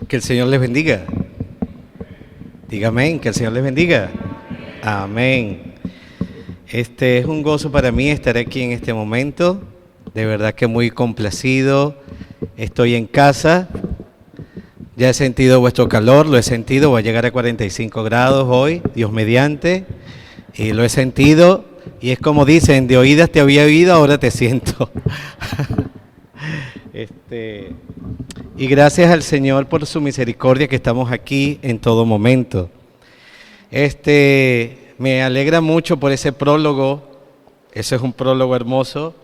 Que el Señor les bendiga. Diga amén, que el Señor les bendiga. Amén. Es un gozo para mí estar aquí en este momento. De verdad que muy complacido. Estoy en casa. Ya he sentido vuestro calor, lo he sentido. Voy a llegar a 45 grados hoy, Dios mediante. Y lo he sentido. Y es como dicen, de oídas te había oído, ahora te siento. Y gracias al Señor por su misericordia que estamos aquí en todo momento. Me alegra mucho por ese prólogo, ese es un prólogo hermoso,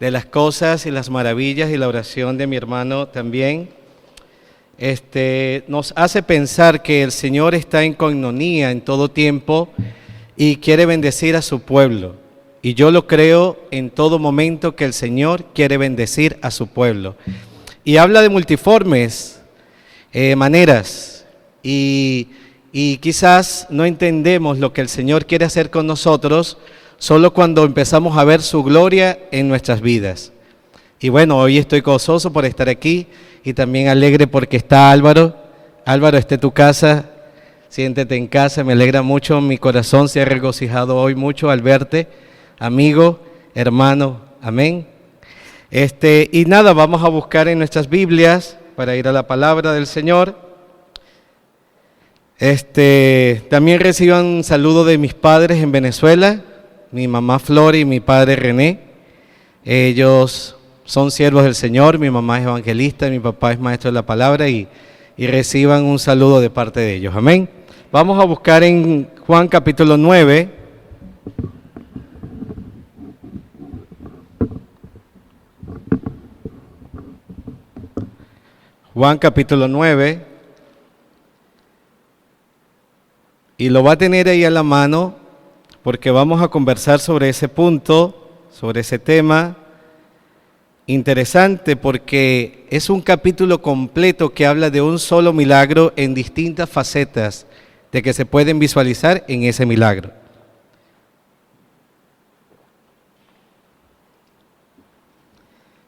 de las cosas y las maravillas y la oración de mi hermano también. Nos hace pensar que el Señor está en coinonía en todo tiempo y quiere bendecir a su pueblo. Y yo lo creo en todo momento que el Señor quiere bendecir a su pueblo. Y habla de multiformes maneras y quizás no entendemos lo que el Señor quiere hacer con nosotros solo cuando empezamos a ver su gloria en nuestras vidas. Y bueno, hoy estoy gozoso por estar aquí y también alegre porque está Álvaro. Álvaro, esta es tu casa, siéntete en casa, me alegra mucho, mi corazón se ha regocijado hoy mucho al verte, amigo, hermano, amén. Y nada, vamos a buscar en nuestras Biblias para ir a la palabra del Señor. También reciban un saludo de mis padres en Venezuela, mi mamá Flor y mi padre René. Ellos son siervos del Señor, mi mamá es evangelista, mi papá es maestro de la palabra y reciban un saludo de parte de ellos. Amén. Vamos a buscar en Juan capítulo 9. Juan capítulo 9, y lo va a tener ahí a la mano porque vamos a conversar sobre ese punto, sobre ese tema interesante porque es un capítulo completo que habla de un solo milagro en distintas facetas de que se pueden visualizar en ese milagro.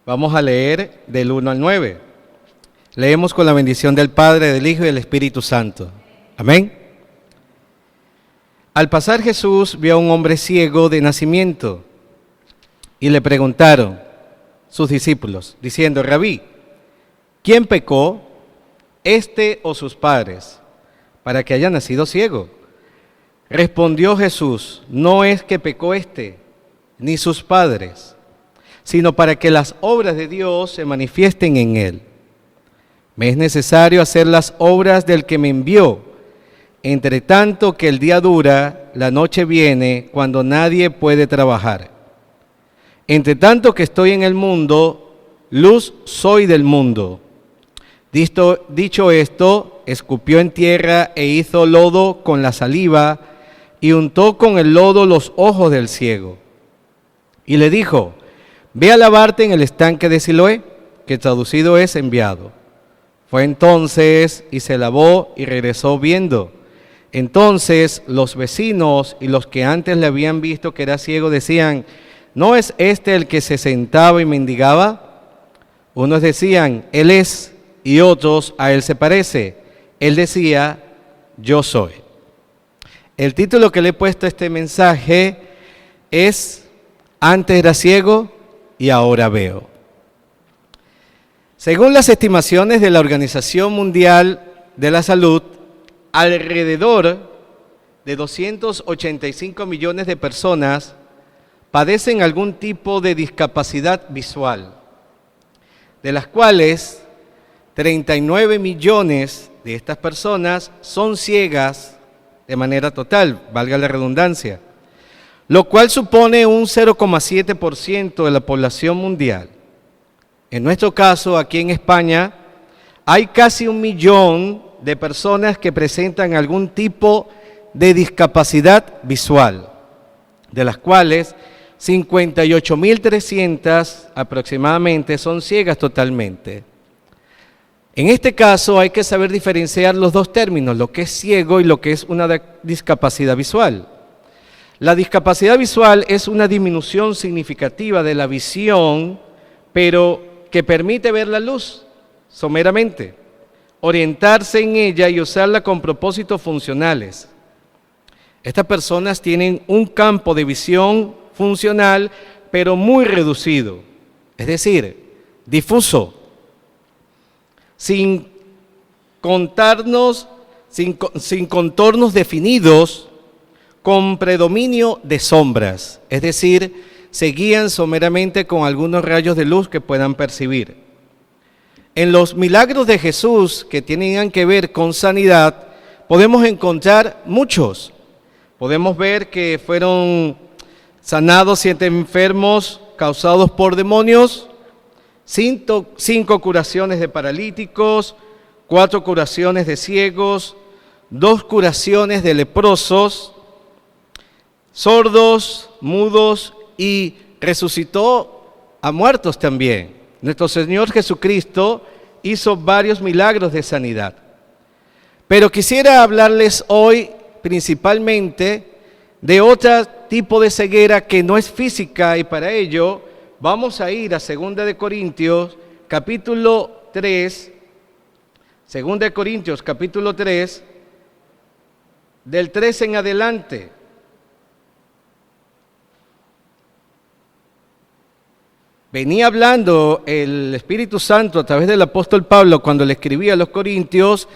Vamos a leer del 1 al 9. Leemos con la bendición del Padre, del Hijo y del Espíritu Santo. Amén. Al pasar Jesús vio a un hombre ciego de nacimiento y le preguntaron sus discípulos, diciendo, Rabí, ¿quién pecó, este o sus padres, para que haya nacido ciego? Respondió Jesús, no es que pecó este, ni sus padres, sino para que las obras de Dios se manifiesten en él. Me es necesario hacer las obras del que me envió. Entre tanto que el día dura, la noche viene cuando nadie puede trabajar. Entre tanto que estoy en el mundo, luz soy del mundo. Dicho esto, escupió en tierra e hizo lodo con la saliva y untó con el lodo los ojos del ciego. Y le dijo, ve a lavarte en el estanque de Siloé, que traducido es enviado. Fue entonces y se lavó y regresó viendo. Entonces los vecinos y los que antes le habían visto que era ciego decían, ¿no es este el que se sentaba y mendigaba? Unos decían, él es, y otros, a él se parece. Él decía, yo soy. El título que le he puesto a este mensaje es, antes era ciego y ahora veo. Según las estimaciones de la Organización Mundial de la Salud, alrededor de 285 millones de personas padecen algún tipo de discapacidad visual, de las cuales 39 millones de estas personas son ciegas de manera total, valga la redundancia, lo cual supone un 0,7% de la población mundial. En nuestro caso, aquí en España, hay casi 1 millón de personas que presentan algún tipo de discapacidad visual, de las cuales 58.300 aproximadamente son ciegas totalmente. En este caso hay que saber diferenciar los dos términos, lo que es ciego y lo que es una discapacidad visual. La discapacidad visual es una disminución significativa de la visión, pero que permite ver la luz someramente. orientarse en ella y usarla con propósitos funcionales. Estas personas tienen un campo de visión funcional, pero muy reducido, es decir, difuso, sin contornos definidos, con predominio de sombras, es decir, se guían someramente con algunos rayos de luz que puedan percibir. En los milagros de Jesús que tienen que ver con sanidad, podemos encontrar muchos. Podemos ver que fueron sanados 7 enfermos causados por demonios, 5 curaciones de paralíticos, 4 curaciones de ciegos, 2 curaciones de leprosos, sordos, mudos, y resucitó a muertos también. Nuestro Señor Jesucristo hizo varios milagros de sanidad. Pero quisiera hablarles hoy principalmente de otro tipo de ceguera que no es física, y para ello vamos a ir a 2 de Corintios capítulo 3, 2 de Corintios capítulo 3, del 3 en adelante. Venía hablando el Espíritu Santo a través del apóstol Pablo cuando le escribía a los Corintios,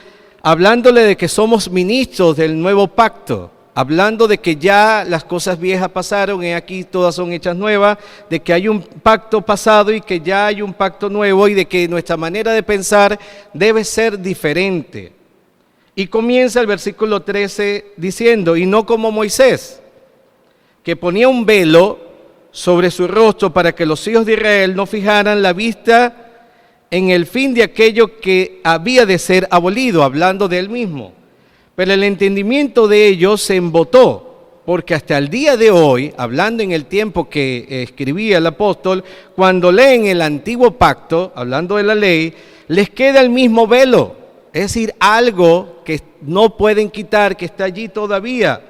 hablándole de que somos ministros del nuevo pacto, hablando de que ya las cosas viejas pasaron y aquí todas son hechas nuevas, de que hay un pacto pasado y que ya hay un pacto nuevo y de que nuestra manera de pensar debe ser diferente. Y comienza el versículo 13 diciendo, y no como Moisés, que ponía un velo sobre su rostro para que los hijos de Israel no fijaran la vista en el fin de aquello que había de ser abolido, hablando de él mismo. Pero el entendimiento de ellos se embotó, porque hasta el día de hoy, hablando en el tiempo que escribía el apóstol, cuando leen el antiguo pacto, hablando de la ley, les queda el mismo velo, es decir, algo que no pueden quitar, que está allí todavía,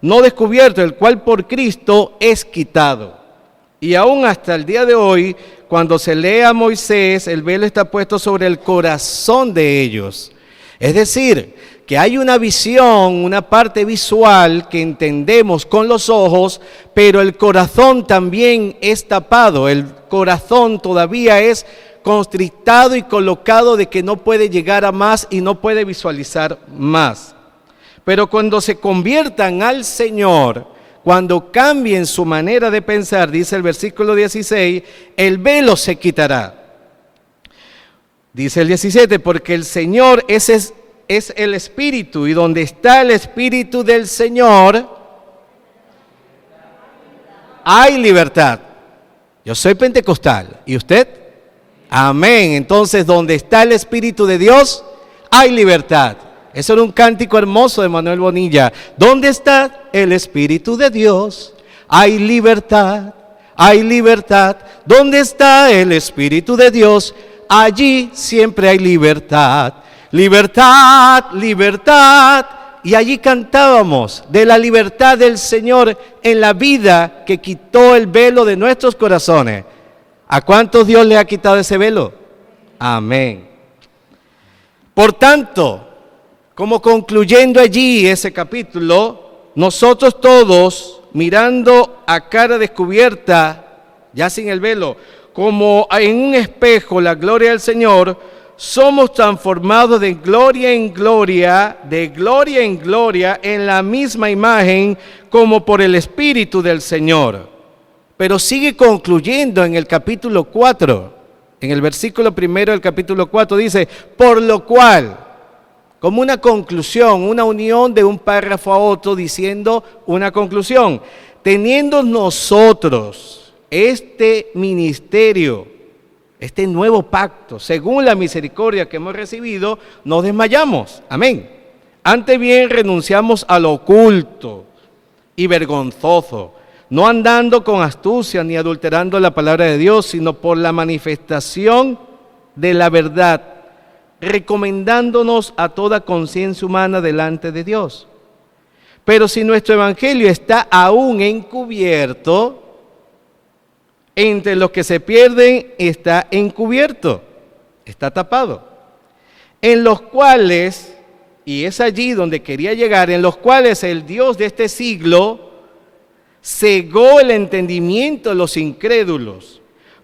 no descubierto, el cual por Cristo es quitado. Y aún hasta el día de hoy, cuando se lee a Moisés, el velo está puesto sobre el corazón de ellos. Es decir, que hay una visión, una parte visual que entendemos con los ojos, pero el corazón también es tapado. El corazón todavía es constrictado y colocado de que no puede llegar a más y no puede visualizar más. Pero cuando se conviertan al Señor, cuando cambien su manera de pensar, dice el versículo 16, el velo se quitará. Dice el 17, porque el Señor es el Espíritu, y donde está el Espíritu del Señor, hay libertad. Yo soy pentecostal, ¿y usted? Amén. Entonces, donde está el Espíritu de Dios, hay libertad. Eso era un cántico hermoso de Manuel Bonilla. ¿Dónde está el Espíritu de Dios? Hay libertad, hay libertad. ¿Dónde está el Espíritu de Dios? Allí siempre hay libertad. Libertad, libertad. Y allí cantábamos de la libertad del Señor en la vida que quitó el velo de nuestros corazones. ¿A cuántos Dios le ha quitado ese velo? Amén. Por tanto, como concluyendo allí ese capítulo, nosotros todos, mirando a cara descubierta, ya sin el velo, como en un espejo la gloria del Señor, somos transformados de gloria en gloria, en la misma imagen como por el Espíritu del Señor. Pero sigue concluyendo en el capítulo 4, en el versículo primero del capítulo 4 dice, por lo cual, como una conclusión, una unión de un párrafo a otro diciendo una conclusión. Teniendo nosotros este ministerio, este nuevo pacto, según la misericordia que hemos recibido, no desmayamos. Amén. Antes bien renunciamos a lo oculto y vergonzoso, no andando con astucia ni adulterando la palabra de Dios, sino por la manifestación de la verdad, recomendándonos a toda conciencia humana delante de Dios. Pero si nuestro evangelio está aún encubierto, entre los que se pierden está encubierto, está tapado. en los cuales, y es allí donde quería llegar, en los cuales el Dios de este siglo cegó el entendimiento de los incrédulos,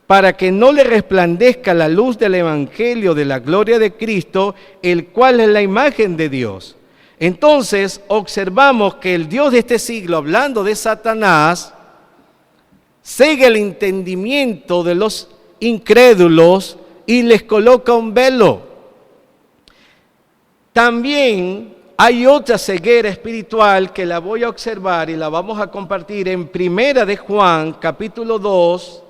para que no le resplandezca la luz del Evangelio de la gloria de Cristo, el cual es la imagen de Dios. Entonces observamos que el Dios de este siglo, hablando de Satanás, cega el entendimiento de los incrédulos y les coloca un velo. También hay otra ceguera espiritual que la voy a observar y la vamos a compartir en Primera de Juan, capítulo 2,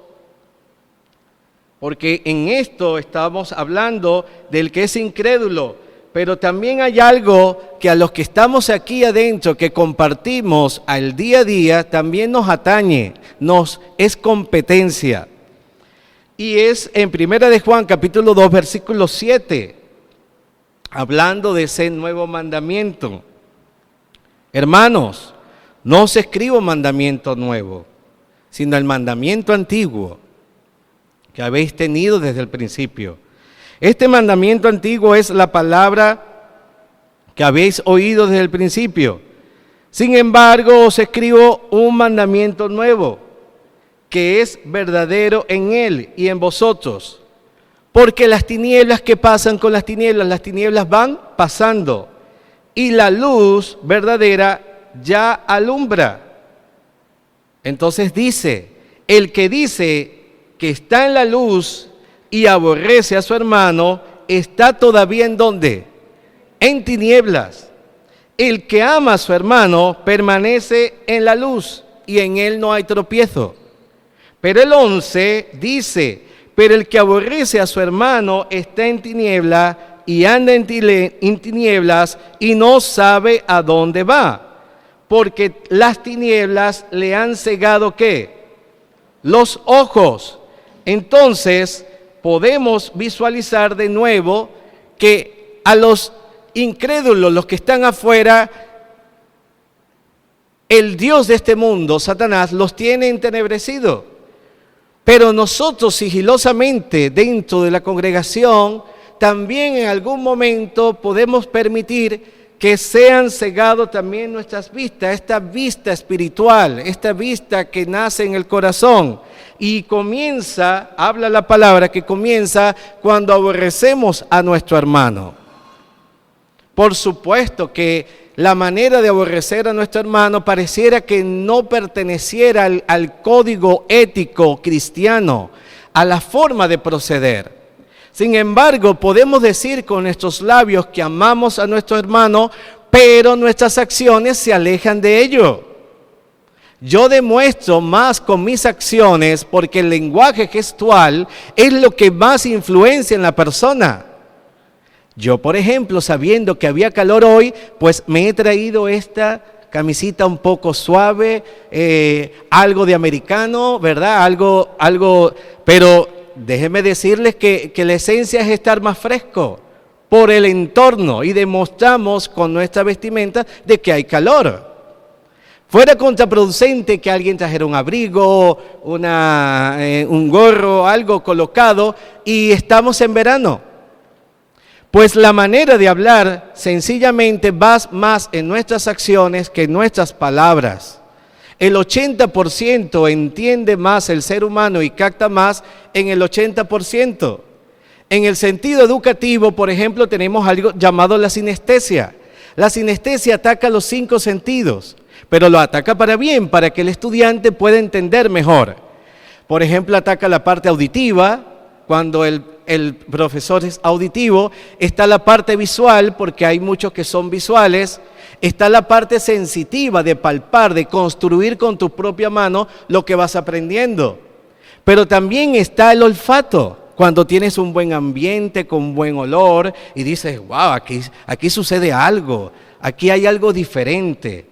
porque en esto estamos hablando del que es incrédulo, pero también hay algo que a los que estamos aquí adentro, que compartimos al día a día, también nos atañe, nos es competencia. Y es en Primera de Juan, capítulo 2, versículo 7, hablando de ese nuevo mandamiento. Hermanos, no os escribo mandamiento nuevo, sino el mandamiento antiguo que habéis tenido desde el principio. Este mandamiento antiguo es la palabra que habéis oído desde el principio. Sin embargo, os escribo un mandamiento nuevo, que es verdadero en él y en vosotros. Porque las tinieblas que pasan con las tinieblas van pasando, y la luz verdadera ya alumbra. Entonces dice, el que dice que está en la luz y aborrece a su hermano, está todavía ¿en dónde? En tinieblas. El que ama a su hermano permanece en la luz y en él no hay tropiezo. Pero el 11 dice, pero el que aborrece a su hermano está en tiniebla y anda en tinieblas y no sabe a dónde va, porque las tinieblas le han cegado ¿qué? Los ojos. Entonces podemos visualizar de nuevo que a los incrédulos, los que están afuera, el Dios de este mundo, Satanás, los tiene entenebrecidos. Pero nosotros sigilosamente dentro de la congregación, también en algún momento podemos permitir que sean cegados también nuestras vistas, esta vista espiritual, esta vista que nace en el corazón. Y comienza, habla la palabra, que comienza cuando aborrecemos a nuestro hermano. Por supuesto que la manera de aborrecer a nuestro hermano pareciera que no perteneciera al código ético cristiano, a la forma de proceder. Sin embargo, podemos decir con nuestros labios que amamos a nuestro hermano, pero nuestras acciones se alejan de ello. Yo demuestro más con mis acciones porque el lenguaje gestual es lo que más influencia en la persona. Yo, por ejemplo, sabiendo que había calor hoy, pues me he traído esta camisita un poco suave, algo de americano, ¿verdad? Algo, pero déjenme decirles que la esencia es estar más fresco por el entorno y demostramos con nuestra vestimenta de que hay calor. Fuera contraproducente que alguien trajera un abrigo, un gorro, algo colocado y estamos en verano. Pues la manera de hablar sencillamente va más en nuestras acciones que en nuestras palabras. El 80% entiende más el ser humano y capta más en el 80%. En el sentido educativo, por ejemplo, tenemos algo llamado la sinestesia. La sinestesia ataca los 5 sentidos, pero lo ataca para bien, para que el estudiante pueda entender mejor. Por ejemplo, ataca la parte auditiva, cuando el profesor es auditivo, está la parte visual, porque hay muchos que son visuales, está la parte sensitiva de palpar, de construir con tu propia mano lo que vas aprendiendo. Pero también está el olfato, cuando tienes un buen ambiente, con buen olor, y dices, wow, aquí sucede algo, aquí hay algo diferente.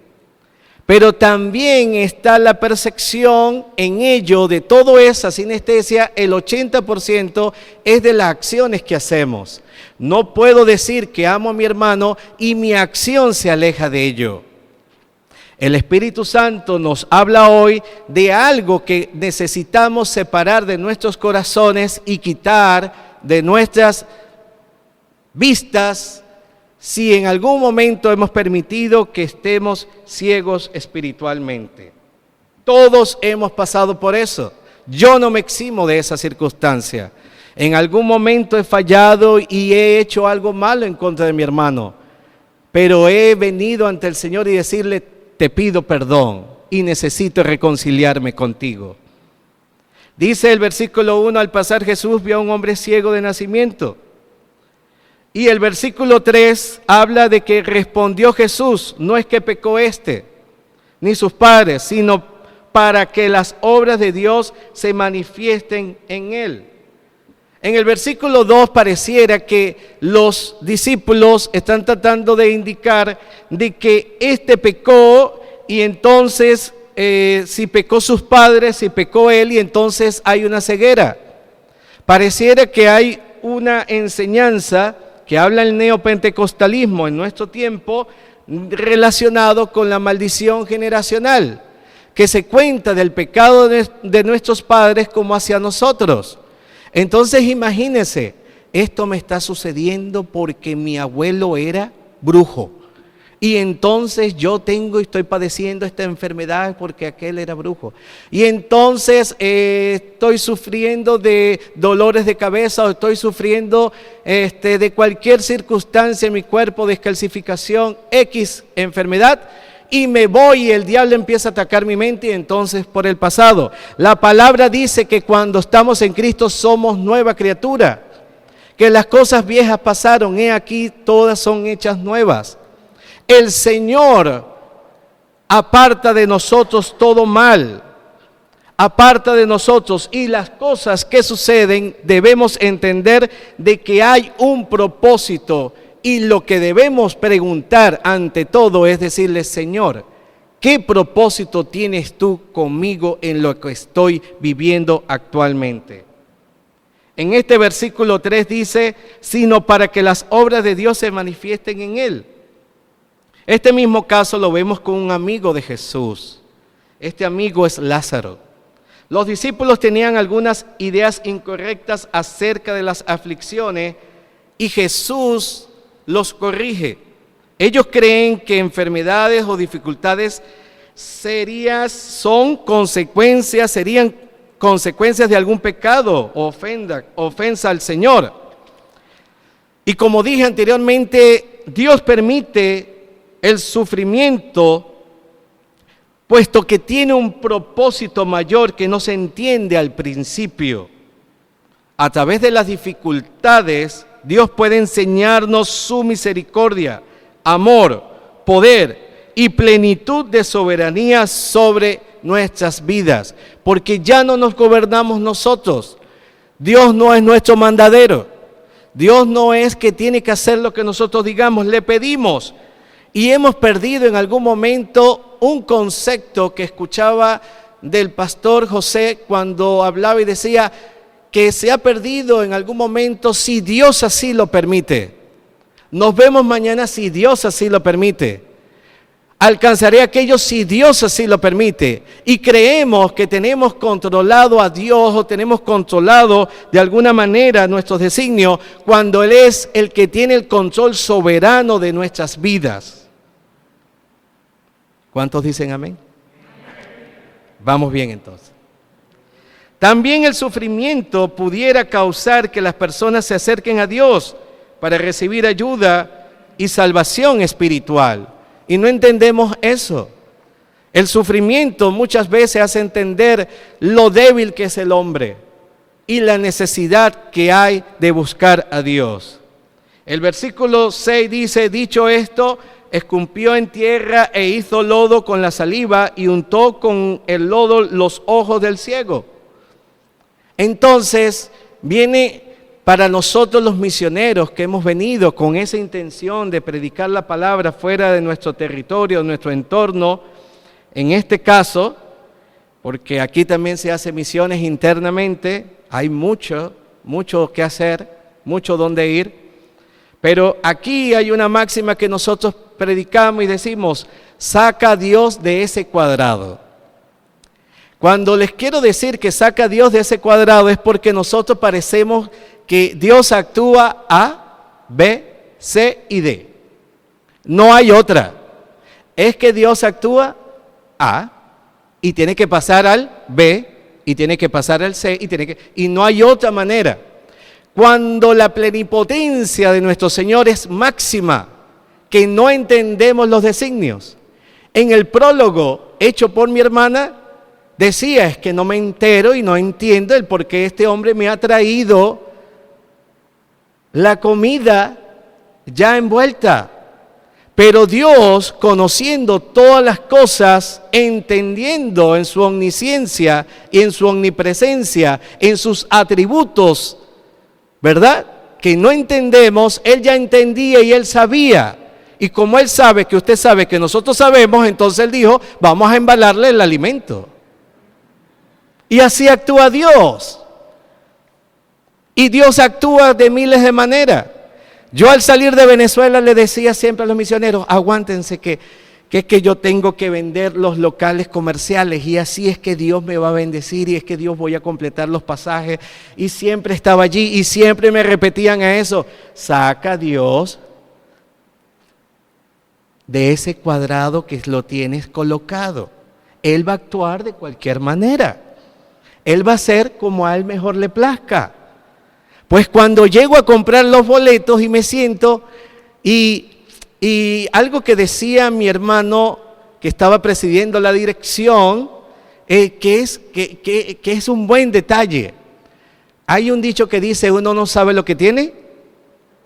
Pero también está la percepción en ello de toda esa sinestesia, el 80% es de las acciones que hacemos. No puedo decir que amo a mi hermano y mi acción se aleja de ello. El Espíritu Santo nos habla hoy de algo que necesitamos separar de nuestros corazones y quitar de nuestras vistas si en algún momento hemos permitido que estemos ciegos espiritualmente. Todos hemos pasado por eso. Yo no me eximo de esa circunstancia. En algún momento he fallado y he hecho algo malo en contra de mi hermano, pero he venido ante el Señor y decirle, te pido perdón y necesito reconciliarme contigo. Dice el versículo 1, al pasar Jesús vio a un hombre ciego de nacimiento. Y el versículo 3 habla de que respondió Jesús, no es que pecó ni sus padres, sino para que las obras de Dios se manifiesten en él. En el versículo 2 pareciera que los discípulos están tratando de indicar de que pecó y entonces si pecó sus padres, si pecó él y entonces hay una ceguera. Pareciera que hay una enseñanza que habla el neopentecostalismo en nuestro tiempo relacionado con la maldición generacional, que se cuenta del pecado de nuestros padres como hacia nosotros. Entonces imagínense, esto me está sucediendo porque mi abuelo era brujo y entonces yo estoy padeciendo esta enfermedad porque aquel era brujo y entonces estoy sufriendo de dolores de cabeza o estoy sufriendo de cualquier circunstancia en mi cuerpo, descalcificación, X enfermedad, y me voy y el diablo empieza a atacar mi mente y entonces por el pasado. La palabra dice que cuando estamos en Cristo somos nueva criatura, que las cosas viejas pasaron, he aquí todas son hechas nuevas. El Señor aparta de nosotros todo mal, aparta de nosotros, y las cosas que suceden debemos entender de que hay un propósito. Y lo que debemos preguntar ante todo es decirle, Señor, ¿qué propósito tienes tú conmigo en lo que estoy viviendo actualmente? En este versículo 3 dice, sino para que las obras de Dios se manifiesten en él. Este mismo caso lo vemos con un amigo de Jesús. Este amigo es Lázaro. Los discípulos tenían algunas ideas incorrectas acerca de las aflicciones y Jesús los corrige. Ellos creen que enfermedades o dificultades serían consecuencias de algún pecado o ofensa al Señor. Y como dije anteriormente, Dios permite el sufrimiento, puesto que tiene un propósito mayor que no se entiende al principio. A través de las dificultades, Dios puede enseñarnos su misericordia, amor, poder y plenitud de soberanía sobre nuestras vidas, porque ya no nos gobernamos nosotros. Dios no es nuestro mandadero. Dios no es que tiene que hacer lo que nosotros digamos, le pedimos. Y hemos perdido en algún momento un concepto que escuchaba del pastor José cuando hablaba y decía que se ha perdido en algún momento si Dios así lo permite. Nos vemos mañana si Dios así lo permite. Alcanzaré aquello si Dios así lo permite. Y creemos que tenemos controlado a Dios o tenemos controlado de alguna manera nuestros designios cuando Él es el que tiene el control soberano de nuestras vidas. ¿Cuántos dicen amén? Vamos bien entonces. También el sufrimiento pudiera causar que las personas se acerquen a Dios para recibir ayuda y salvación espiritual. Y no entendemos eso. El sufrimiento muchas veces hace entender lo débil que es el hombre y la necesidad que hay de buscar a Dios. El versículo 6 dice, dicho esto, escupió en tierra e hizo lodo con la saliva y untó con el lodo los ojos del ciego. Entonces viene para nosotros los misioneros que hemos venido con esa intención de predicar la palabra fuera de nuestro territorio, nuestro entorno, en este caso, porque aquí también se hace misiones internamente, hay mucho que hacer, mucho donde ir, pero aquí hay una máxima que nosotros predicamos y decimos, saca a Dios de ese cuadrado. Cuando les quiero decir que saca a Dios de ese cuadrado es porque nosotros parecemos que Dios actúa a B, C y D. No hay otra. Es que Dios actúa A y tiene que pasar al B y tiene que pasar al C y no hay otra manera. Cuando la plenipotencia de nuestro Señor es máxima, que no entendemos los designios. En el prólogo hecho por mi hermana, decía, es que no me entero y no entiendo el por qué este hombre me ha traído la comida ya envuelta. Pero Dios, conociendo todas las cosas, entendiendo en su omnisciencia y en su omnipresencia, en sus atributos, ¿verdad? Que no entendemos, Él ya entendía y Él sabía. Y como Él sabe que usted sabe que nosotros sabemos, entonces Él dijo, vamos a embalarle el alimento. Y así actúa Dios. Y Dios actúa de miles de maneras. Yo al salir de Venezuela le decía siempre a los misioneros, aguántense que es que yo tengo que vender los locales comerciales y así es que Dios me va a bendecir y es que Dios voy a completar los pasajes. Y siempre estaba allí y siempre me repetían a eso, saca a Dios de ese cuadrado que lo tienes colocado. Él va a actuar de cualquier manera. Él va a hacer como a él mejor le plazca. Pues cuando llego a comprar los boletos y me siento, y algo que decía mi hermano que estaba presidiendo la dirección, que es un buen detalle. Hay un dicho que dice, uno no sabe lo que tiene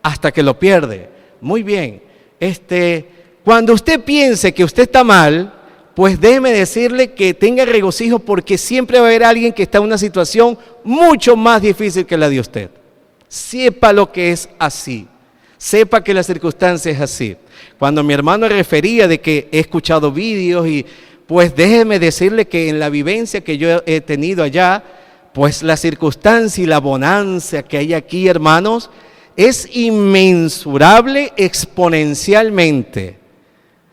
hasta que lo pierde. Muy bien. Cuando usted piense que usted está mal, pues déjeme decirle que tenga regocijo porque siempre va a haber alguien que está en una situación mucho más difícil que la de usted. Sepa lo que es así. Sepa que la circunstancia es así. Cuando mi hermano refería de que he escuchado vídeos y pues déjeme decirle que en la vivencia que yo he tenido allá, pues la circunstancia y la bonanza que hay aquí, hermanos, es inmensurable exponencialmente.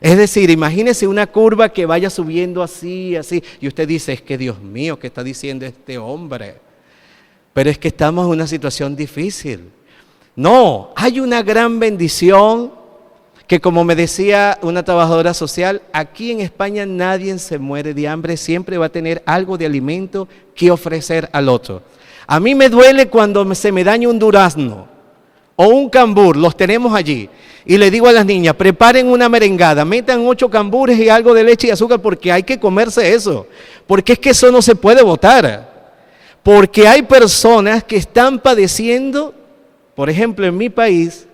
Es decir, imagínese una curva que vaya subiendo así, así, y usted dice, es que Dios mío, ¿qué está diciendo este hombre? Pero es que estamos en una situación difícil. No, hay una gran bendición que, como me decía una trabajadora social, aquí en España nadie se muere de hambre, siempre va a tener algo de alimento que ofrecer al otro. A mí me duele cuando se me daña un durazno o un cambur, los tenemos allí. Y le digo a las niñas, preparen una merengada, metan 8 cambures y algo de leche y azúcar porque hay que comerse eso. Porque es que eso no se puede botar. Porque hay personas que están padeciendo, por ejemplo en mi país,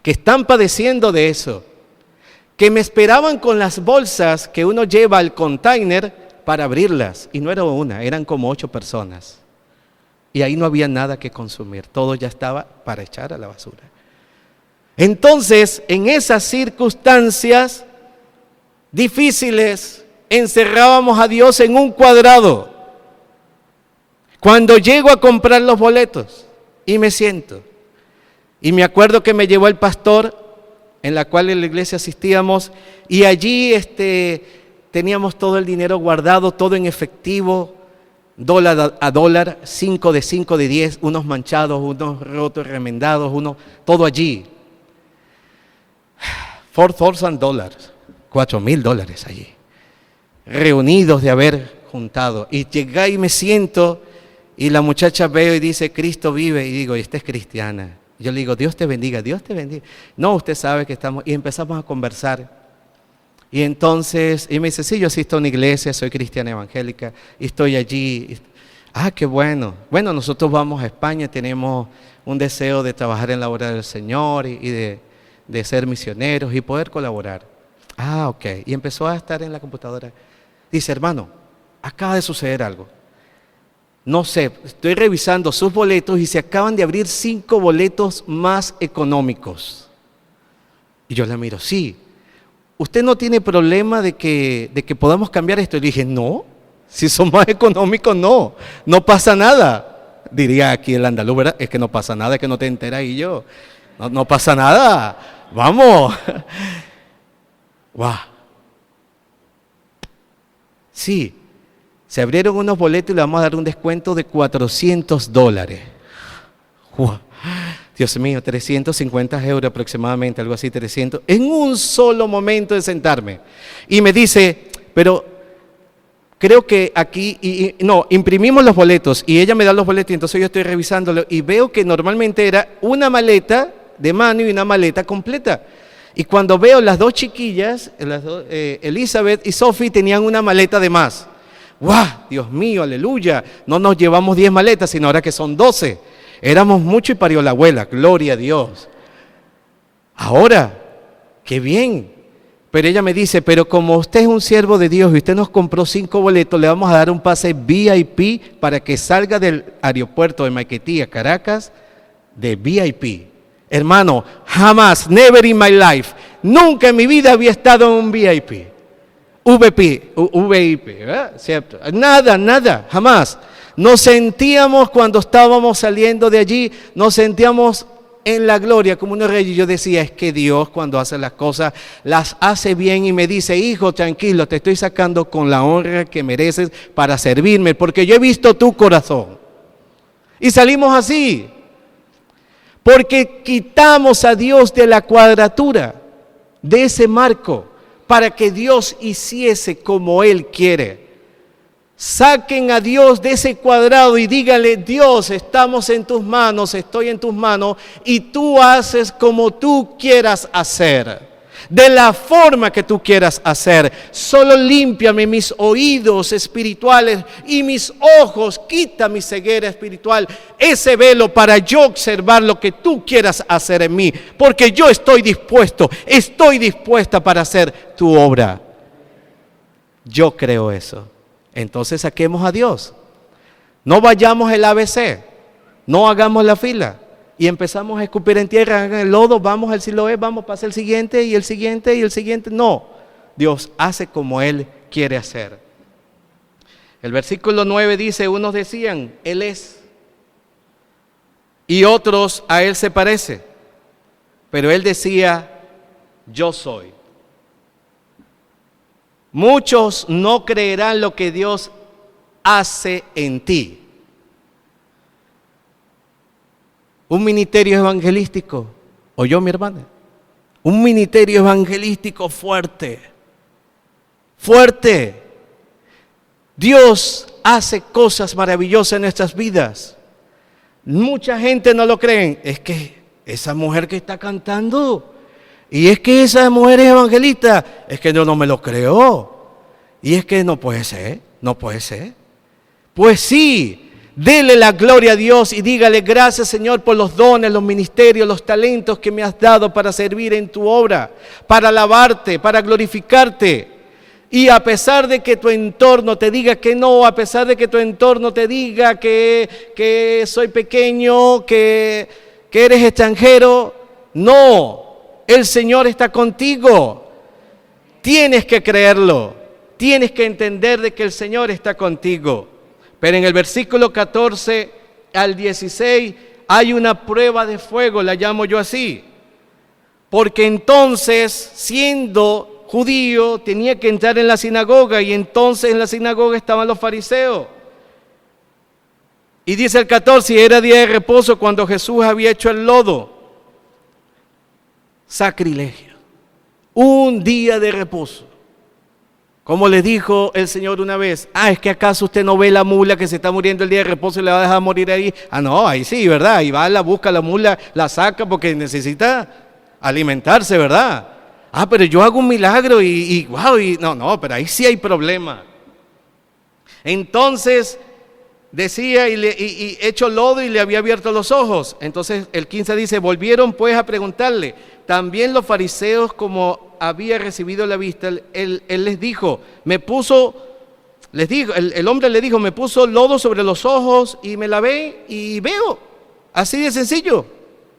que están padeciendo de eso. Que me esperaban con las bolsas que uno lleva al container para abrirlas. Y no era una, eran como 8 personas. Y ahí no había nada que consumir, todo ya estaba para echar a la basura. Entonces, en esas circunstancias difíciles, encerrábamos a Dios en un cuadrado. Cuando llego a comprar los boletos y me siento, y me acuerdo que me llevó el pastor, en la cual en la iglesia asistíamos, y allí teníamos todo el dinero guardado, todo en efectivo, dólar a dólar, 5 de 5 de 10, unos manchados, unos rotos, remendados, todo allí. $4,000, $4,000 allí, reunidos de haber juntado. Y llegué y me siento, y la muchacha veo y dice, Cristo vive, y digo, y esta es cristiana. Yo le digo, Dios te bendiga, Dios te bendiga. No, usted sabe que estamos, y empezamos a conversar. Y entonces, y me dice, sí, yo asisto a una iglesia, soy cristiana evangélica, y estoy allí. Ah, qué bueno. Bueno, nosotros vamos a España, tenemos un deseo de trabajar en la obra del Señor y de ser misioneros y poder colaborar. Ah, ok. Y empezó a estar en la computadora. Dice, hermano, acaba de suceder algo. No sé, estoy revisando sus boletos y se acaban de abrir 5 boletos más económicos. Y yo la miro, sí. ¿Usted no tiene problema de que podamos cambiar esto? Y le dije, no, si son más económicos, no pasa nada. Diría aquí el andaluz, ¿verdad? Es que no pasa nada, es que no te enteras. Y yo, no pasa nada, vamos. Wow. Sí, se abrieron unos boletos y le vamos a dar un descuento de $400. Wow. Dios mío, 350 euros aproximadamente, algo así, 300, en un solo momento de sentarme. Y me dice, pero creo que aquí, no, imprimimos los boletos y ella me da los boletos y entonces yo estoy revisándolo y veo que normalmente era una maleta de mano y una maleta completa. Y cuando veo las dos chiquillas, Elizabeth y Sophie, tenían una maleta de más. ¡Guau! Dios mío, aleluya. No nos llevamos 10 maletas, sino ahora que son 12. Éramos mucho y parió la abuela, gloria a Dios. Ahora, qué bien. Pero ella me dice, pero como usted es un siervo de Dios y usted nos compró 5 boletos, le vamos a dar un pase VIP para que salga del aeropuerto de Maiquetía a Caracas de VIP. Hermano, jamás, never in my life, nunca en mi vida había estado en un VIP. VIP, ¿verdad? ¿Cierto? Nada, jamás. Nos sentíamos cuando estábamos saliendo de allí, nos sentíamos en la gloria como unos reyes. Yo decía, es que Dios cuando hace las cosas, las hace bien y me dice, hijo, tranquilo, te estoy sacando con la honra que mereces para servirme, porque yo he visto tu corazón. Y salimos así, porque quitamos a Dios de la cuadratura, de ese marco, para que Dios hiciese como Él quiere. Saquen a Dios de ese cuadrado y díganle, Dios, estamos en tus manos, estoy en tus manos y tú haces como tú quieras hacer, de la forma que tú quieras hacer. Solo límpiame mis oídos espirituales y mis ojos, quita mi ceguera espiritual, ese velo para yo observar lo que tú quieras hacer en mí, porque yo estoy dispuesta para hacer tu obra. Yo creo eso. Entonces saquemos a Dios. No vayamos el ABC, no hagamos la fila y empezamos a escupir en tierra, en el lodo, vamos al Siloé, vamos, pasa el siguiente y el siguiente y el siguiente. No, Dios hace como Él quiere hacer. El versículo 9 dice, unos decían, Él es, y otros a Él se parece, pero Él decía, yo soy. Muchos no creerán lo que Dios hace en ti. Un ministerio evangelístico, ¿oyó mi hermana? Un ministerio evangelístico fuerte, fuerte. Dios hace cosas maravillosas en nuestras vidas. Mucha gente no lo cree. Es que esa mujer que está cantando, y es que esa mujer es evangelista, es que yo no me lo creo. Y es que no puede ser. Pues sí, dele la gloria a Dios y dígale gracias Señor por los dones, los ministerios, los talentos que me has dado para servir en tu obra, para alabarte, para glorificarte. Y a pesar de que tu entorno te diga que no, a pesar de que tu entorno te diga que soy pequeño, que eres extranjero, no. El Señor está contigo. Tienes que creerlo. Tienes que entender de que el Señor está contigo. Pero en el versículo 14 al 16 hay una prueba de fuego, la llamo yo así. Porque entonces, siendo judío, tenía que entrar en la sinagoga y entonces en la sinagoga estaban los fariseos. Y dice el 14, era día de reposo cuando Jesús había hecho el lodo. Sacrilegio, un día de reposo. Como le dijo el Señor una vez, ¿es que acaso usted no ve la mula que se está muriendo el día de reposo y le va a dejar morir ahí? No, ahí sí, ¿verdad? Y va, la busca la mula, la saca porque necesita alimentarse, ¿verdad? Pero yo hago un milagro y no, pero ahí sí hay problema. Entonces decía y hecho lodo y le había abierto los ojos. Entonces el 15 dice, volvieron pues a preguntarle. También los fariseos, como había recibido la vista, él les dijo, el hombre le dijo, me puso lodo sobre los ojos y me lavé y veo. Así de sencillo.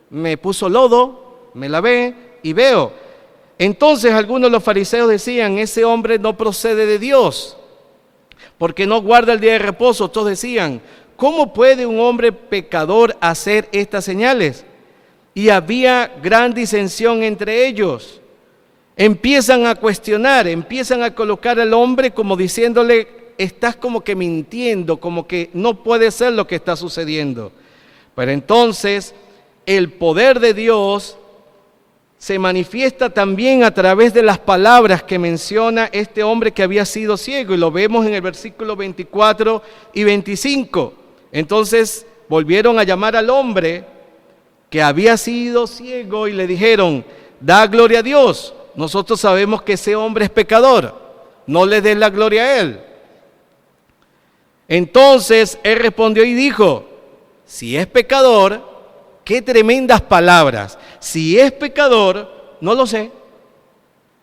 Me puso lodo, me lavé y veo. Entonces algunos de los fariseos decían, ese hombre no procede de Dios, porque no guarda el día de reposo. Todos decían, ¿cómo puede un hombre pecador hacer estas señales? Y había gran disensión entre ellos. Empiezan a cuestionar, empiezan a colocar al hombre como diciéndole, estás como que mintiendo, como que no puede ser lo que está sucediendo. Pero entonces el poder de Dios se manifiesta también a través de las palabras que menciona este hombre que había sido ciego, y lo vemos en el versículo 24 y 25. Entonces volvieron a llamar al hombre que había sido ciego y le dijeron: da gloria a Dios, nosotros sabemos que ese hombre es pecador, no le des la gloria a él. Entonces él respondió y dijo: si es pecador, qué tremendas palabras. Si es pecador, no lo sé.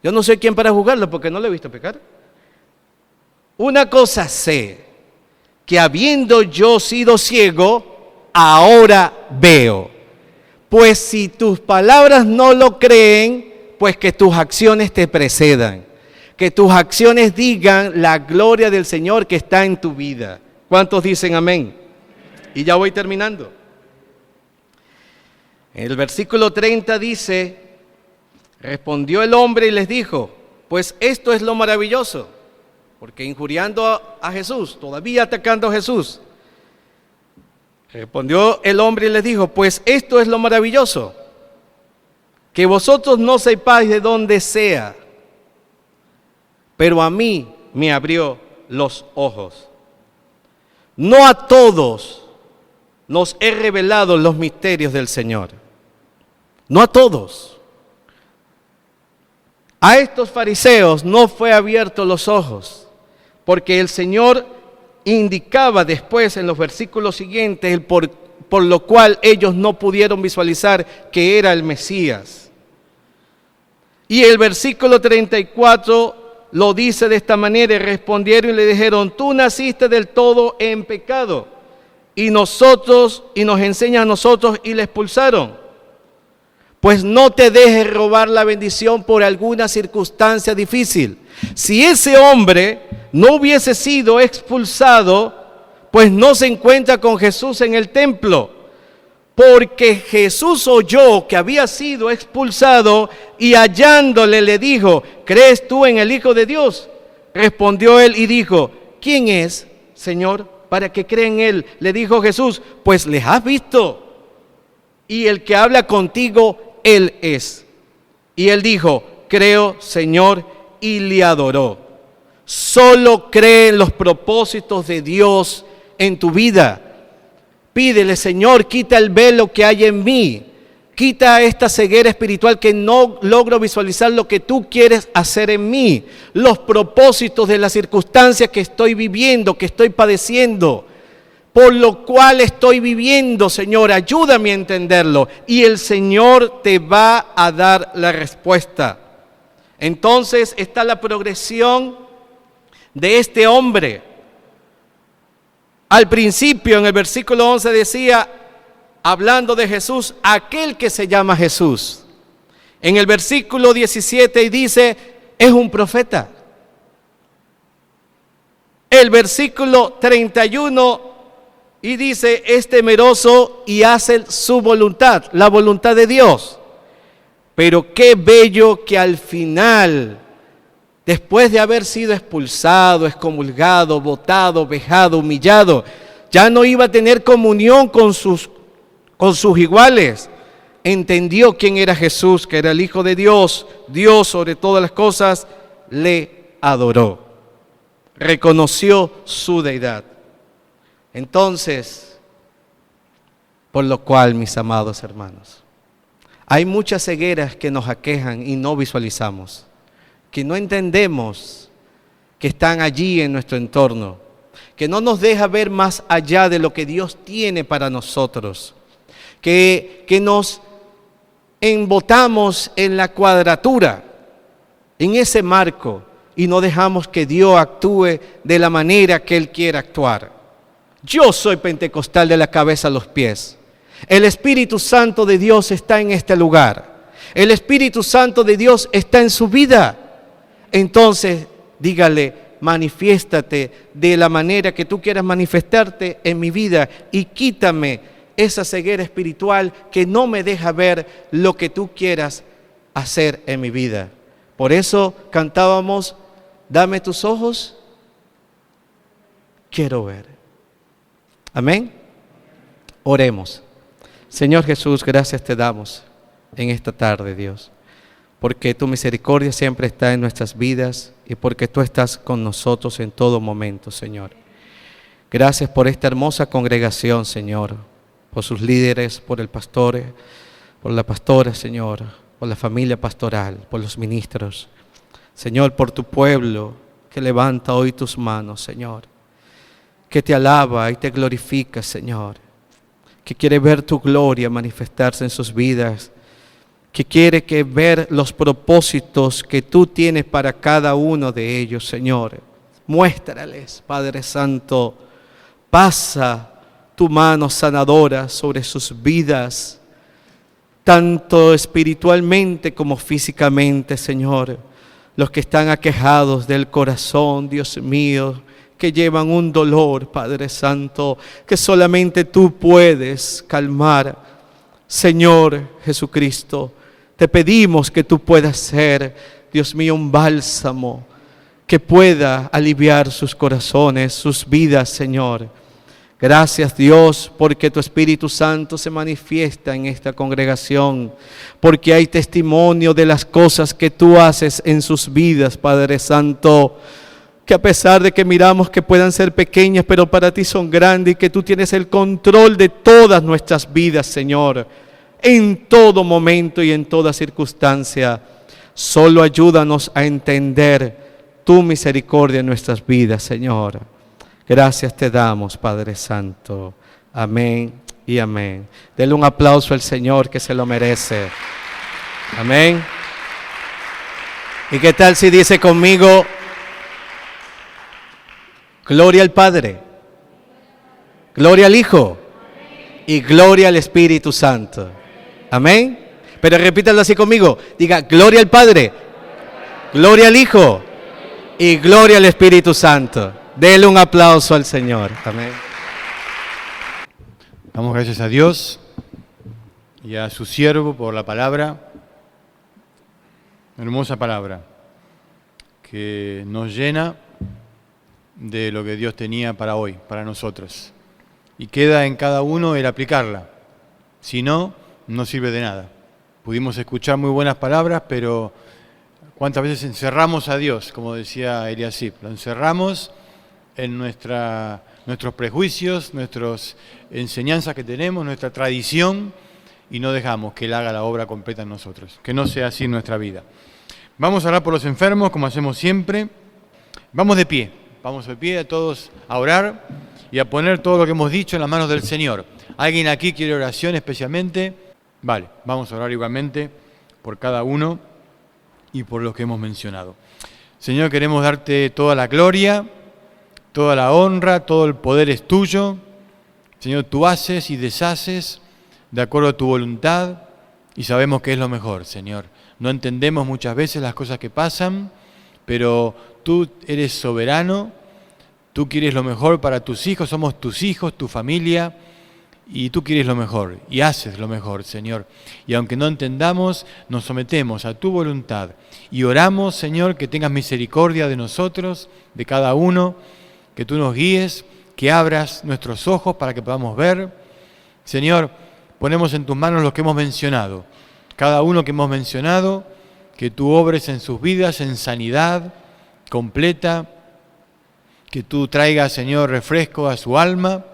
Yo no soy quien para juzgarlo porque no lo he visto pecar. Una cosa sé, que habiendo yo sido ciego, ahora veo. Pues si tus palabras no lo creen, pues que tus acciones te precedan. Que tus acciones digan la gloria del Señor que está en tu vida. ¿Cuántos dicen amén? Y ya voy terminando. El versículo 30 dice: respondió el hombre y les dijo: pues esto es lo maravilloso, porque injuriando a Jesús, todavía atacando a Jesús. Respondió el hombre y les dijo: pues esto es lo maravilloso, que vosotros no sepáis de dónde sea, pero a mí me abrió los ojos. No a todos nos he revelado los misterios del Señor. No a todos. A estos fariseos no fue abierto los ojos, porque el Señor indicaba después en los versículos siguientes el por lo cual ellos no pudieron visualizar que era el Mesías. Y el versículo 34 lo dice de esta manera: y respondieron y le dijeron: tú naciste del todo en pecado, y nos enseñas a nosotros, y le expulsaron. Pues no te dejes robar la bendición por alguna circunstancia difícil. Si ese hombre no hubiese sido expulsado, pues no se encuentra con Jesús en el templo, porque Jesús oyó que había sido expulsado y hallándole le dijo: ¿crees tú en el Hijo de Dios? Respondió él y dijo: ¿quién es, Señor, para que crea en él? Le dijo Jesús: pues les has visto, y el que habla contigo, él es. Y él dijo: creo, Señor, y le adoró. Solo cree en los propósitos de Dios en tu vida. Pídele: Señor, quita el velo que hay en mí. Quita esta ceguera espiritual que no logro visualizar lo que tú quieres hacer en mí. Los propósitos de las circunstancias que estoy viviendo, que estoy padeciendo. Por lo cual estoy viviendo, Señor, ayúdame a entenderlo. Y el Señor te va a dar la respuesta. Entonces está la progresión de este hombre. Al principio, en el versículo 11 decía, hablando de Jesús, aquel que se llama Jesús. En el versículo 17 dice, es un profeta. El versículo 31 y dice, es temeroso y hace su voluntad, la voluntad de Dios. Pero qué bello que al final, después de haber sido expulsado, excomulgado, botado, vejado, humillado, ya no iba a tener comunión con sus iguales. Entendió quién era Jesús, que era el Hijo de Dios, Dios sobre todas las cosas, le adoró, reconoció su deidad. Entonces, por lo cual, mis amados hermanos, hay muchas cegueras que nos aquejan y no visualizamos, que no entendemos que están allí en nuestro entorno, que no nos deja ver más allá de lo que Dios tiene para nosotros, que nos embotamos en la cuadratura, en ese marco, y no dejamos que Dios actúe de la manera que Él quiere actuar. Yo soy pentecostal de la cabeza a los pies. El Espíritu Santo de Dios está en este lugar. El Espíritu Santo de Dios está en su vida. Entonces, dígale, manifiéstate de la manera que tú quieras manifestarte en mi vida y quítame esa ceguera espiritual que no me deja ver lo que tú quieras hacer en mi vida. Por eso cantábamos, dame tus ojos, quiero ver. Amén. Oremos. Señor Jesús, gracias te damos en esta tarde, Dios, porque tu misericordia siempre está en nuestras vidas y porque tú estás con nosotros en todo momento, Señor. Gracias por esta hermosa congregación, Señor, por sus líderes, por el pastor, por la pastora, Señor, por la familia pastoral, por los ministros. Señor, por tu pueblo que levanta hoy tus manos, Señor, que te alaba y te glorifica, Señor, que quiere ver tu gloria manifestarse en sus vidas, que quiere ver los propósitos que tú tienes para cada uno de ellos, Señor. Muéstrales, Padre Santo, pasa tu mano sanadora sobre sus vidas, tanto espiritualmente como físicamente, Señor. Los que están aquejados del corazón, Dios mío, que llevan un dolor, Padre Santo, que solamente tú puedes calmar. Señor Jesucristo, te pedimos que tú puedas ser, Dios mío, un bálsamo que pueda aliviar sus corazones, sus vidas, Señor. Gracias, Dios, porque tu Espíritu Santo se manifiesta en esta congregación, porque hay testimonio de las cosas que tú haces en sus vidas, Padre Santo, que a pesar de que miramos que puedan ser pequeñas, pero para ti son grandes y que tú tienes el control de todas nuestras vidas, Señor, en todo momento y en toda circunstancia. Solo ayúdanos a entender tu misericordia en nuestras vidas, Señor. Gracias te damos, Padre Santo. Amén y amén. Denle un aplauso al Señor, que se lo merece. Amén. ¿Y qué tal si dice conmigo: gloria al Padre, gloria al Hijo y gloria al Espíritu Santo? Amén. Pero repítalo así conmigo. Diga: gloria al Padre, gloria al Hijo y gloria al Espíritu Santo. Dele un aplauso al Señor. Amén. Damos gracias a Dios y a su siervo por la palabra, hermosa palabra, que nos llena de lo que Dios tenía para hoy, para nosotros. Y queda en cada uno el aplicarla. Si no, no sirve de nada. Pudimos escuchar muy buenas palabras, pero ¿cuántas veces encerramos a Dios? Como decía Eliasib, lo encerramos en nuestros prejuicios, nuestras enseñanzas que tenemos, nuestra tradición, y no dejamos que Él haga la obra completa en nosotros. Que no sea así en nuestra vida. Vamos a orar por los enfermos, como hacemos siempre. Vamos de pie a todos a orar y a poner todo lo que hemos dicho en las manos del Señor. ¿Alguien aquí quiere oración especialmente? Vale, vamos a orar igualmente por cada uno y por los que hemos mencionado. Señor, queremos darte toda la gloria, toda la honra, todo el poder es tuyo. Señor, tú haces y deshaces de acuerdo a tu voluntad y sabemos que es lo mejor, Señor. No entendemos muchas veces las cosas que pasan, pero tú eres soberano, tú quieres lo mejor para tus hijos, somos tus hijos, tu familia, y tú quieres lo mejor y haces lo mejor, Señor. Y aunque no entendamos, nos sometemos a tu voluntad y oramos, Señor, que tengas misericordia de nosotros, de cada uno, que tú nos guíes, que abras nuestros ojos para que podamos ver. Señor, ponemos en tus manos lo que hemos mencionado, cada uno que hemos mencionado, que tú obres en sus vidas en sanidad completa, que tú traigas, Señor, refresco a su alma.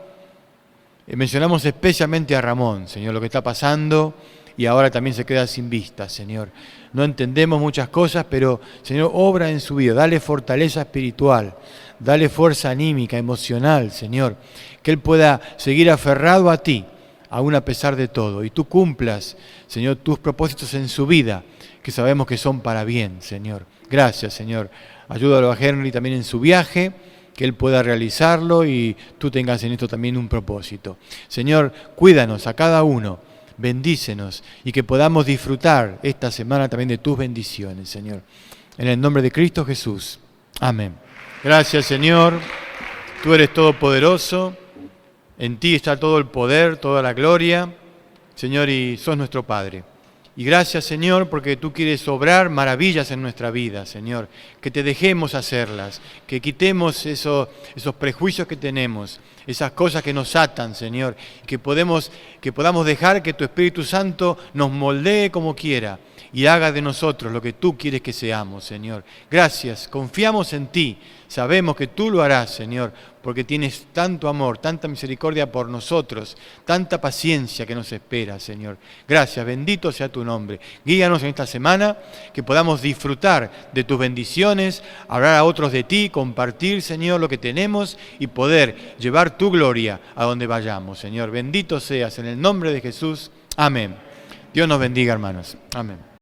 Mencionamos especialmente a Ramón, Señor, lo que está pasando y ahora también se queda sin vista, Señor. No entendemos muchas cosas, pero, Señor, obra en su vida, dale fortaleza espiritual, dale fuerza anímica, emocional, Señor, que él pueda seguir aferrado a ti, aún a pesar de todo, y tú cumplas, Señor, tus propósitos en su vida, que sabemos que son para bien, Señor. Gracias, Señor. Ayúdalo a Henry también en su viaje, que él pueda realizarlo y tú tengas en esto también un propósito. Señor, cuídanos a cada uno, bendícenos y que podamos disfrutar esta semana también de tus bendiciones, Señor. En el nombre de Cristo Jesús. Amén. Gracias, Señor. Tú eres todopoderoso. En ti está todo el poder, toda la gloria, Señor, y sos nuestro Padre. Y gracias, Señor, porque tú quieres obrar maravillas en nuestra vida, Señor. Que te dejemos hacerlas, que quitemos esos prejuicios que tenemos, esas cosas que nos atan, Señor. Que podamos dejar que tu Espíritu Santo nos moldee como quiera y haga de nosotros lo que tú quieres que seamos, Señor. Gracias, confiamos en ti. Sabemos que tú lo harás, Señor, porque tienes tanto amor, tanta misericordia por nosotros, tanta paciencia que nos espera, Señor. Gracias, bendito sea tu nombre. Guíanos en esta semana, que podamos disfrutar de tus bendiciones, hablar a otros de ti, compartir, Señor, lo que tenemos y poder llevar tu gloria a donde vayamos, Señor. Bendito seas, en el nombre de Jesús. Amén. Dios nos bendiga, hermanos. Amén.